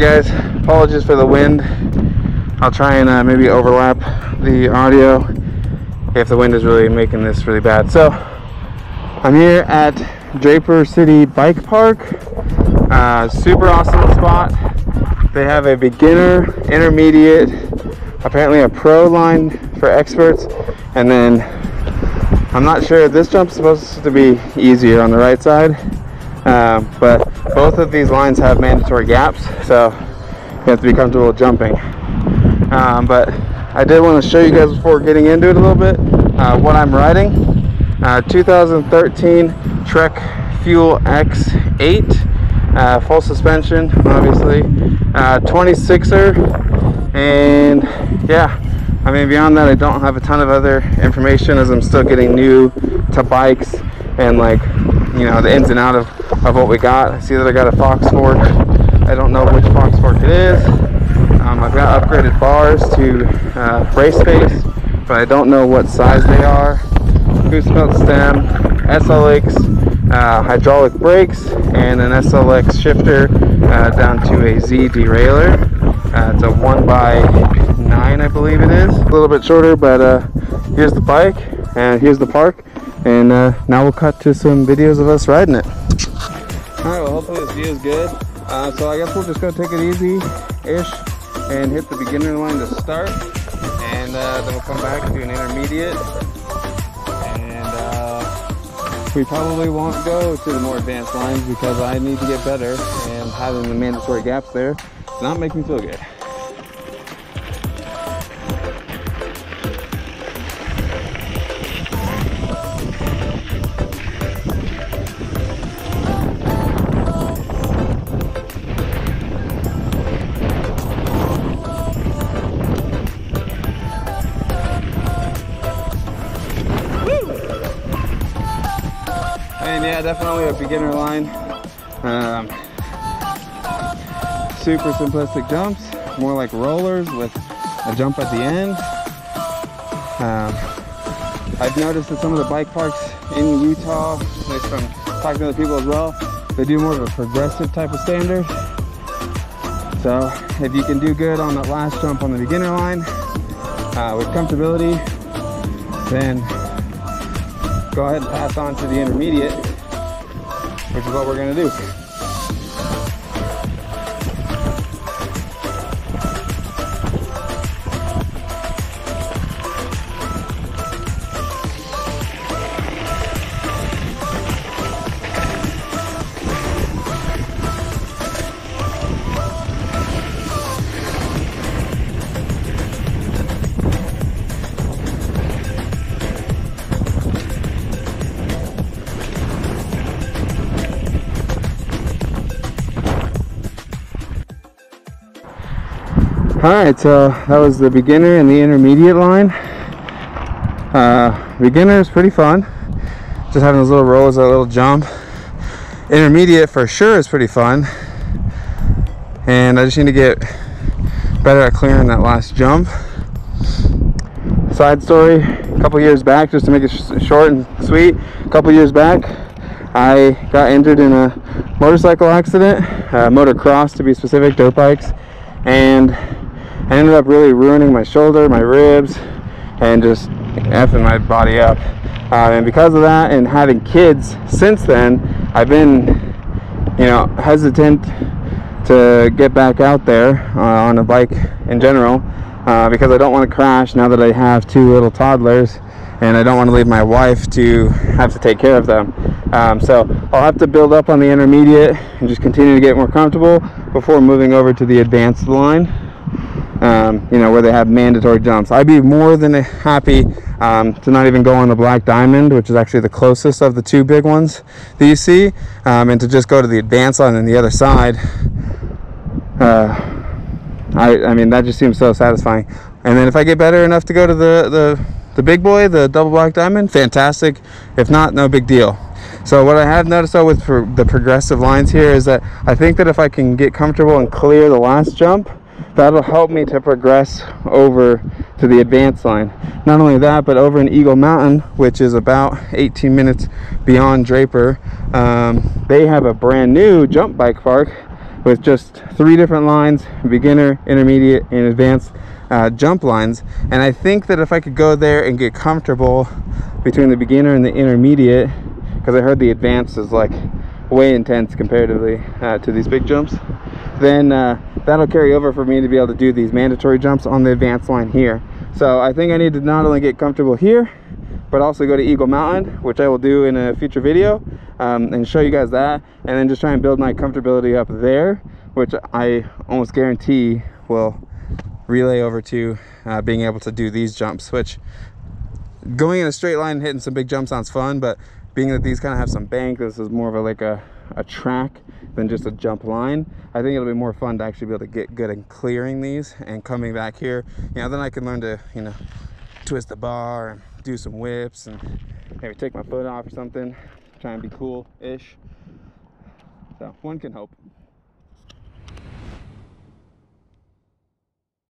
guys, apologies for the wind. I'll try and maybe overlap the audio if the wind is really making this really bad. So I'm here at Draper City Bike Park. Super awesome spot. They have a beginner, intermediate, apparently a pro line for experts, and then I'm not sure, this jump's supposed to be easier on the right side, but both of these lines have mandatory gaps, so you have to be comfortable jumping. But I did want to show you guys before getting into it a little bit what I'm riding. 2013 Trek Fuel X8, full suspension, obviously, 26er, and yeah, I mean, beyond that, I don't have a ton of other information as I'm still getting new to bikes and, like, you know, the ins and out of what we got. I see that I got a Fox fork. I don't know which Fox fork it is. I've got upgraded bars to race space, but I don't know what size they are. Boost belt stem, SLX, hydraulic brakes, and an SLX shifter down to a Z derailleur. It's a 1x9, I believe it is. A little bit shorter, but here's the bike and here's the park, and now we'll cut to some videos of us riding it. Alright, well, hopefully this view is good. So I guess we'll just go take it easy-ish and hit the beginner line to start, and then we'll come back to an intermediate, and we probably won't go to the more advanced lines because I need to get better, and having the mandatory gaps there does not make me feel good. And yeah, definitely a beginner line. Super simplistic jumps, more like rollers with a jump at the end. I've noticed that some of the bike parks in Utah, at least from talking to other people as well, they do more of a progressive type of standard. So if you can do good on that last jump on the beginner line with comfortability, then go ahead and pass on to the intermediate, which is what we're going to do. Alright, so that was the beginner and the intermediate line. Beginner is pretty fun, just having those little rolls, that little jump. Intermediate for sure is pretty fun, and I just need to get better at clearing that last jump. Side story, a couple years back, just to make it short and sweet, a couple years back I got injured in a motorcycle accident, motocross to be specific, dirt bikes, and I ended up really ruining my shoulder, my ribs, and just effing my body up. And because of that, and having kids since then, I've been, you know, hesitant to get back out there on a bike in general, because I don't want to crash now that I have two little toddlers, and I don't want to leave my wife to have to take care of them. So I'll have to build up on the intermediate and just continue to get more comfortable before moving over to the advanced line. You know, where they have mandatory jumps. I'd be more than happy to not even go on the Black Diamond, which is actually the closest of the two big ones that you see, and to just go to the advanced line on the other side. I mean, that just seems so satisfying. And then if I get better enough to go to the big boy, the double Black Diamond, fantastic. If not, no big deal. So what I have noticed though with the progressive lines here is that I think that if I can get comfortable and clear the last jump, that'll help me to progress over to the advanced line. Not only that, but over in Eagle Mountain, which is about 18 minutes beyond Draper, they have a brand new jump bike park with just 3 different lines: beginner, intermediate, and advanced jump lines. And I think that if I could go there and get comfortable between the beginner and the intermediate, because I heard the advanced is like way intense comparatively to these big jumps, then that'll carry over for me to be able to do these mandatory jumps on the advanced line here. So I think I need to not only get comfortable here, but also go to Eagle Mountain, which I will do in a future video, and show you guys that, and then just try and build my comfortability up there, which I almost guarantee will relay over to being able to do these jumps. Which, going in a straight line and hitting some big jumps sounds fun, but being that these kind of have some bank, this is more of a track than just a jump line. I think it'll be more fun to actually be able to get good at clearing these and coming back here. You know, then I can learn to, you know, twist the bar and do some whips and maybe take my foot off or something, try and be cool-ish. So one can hope.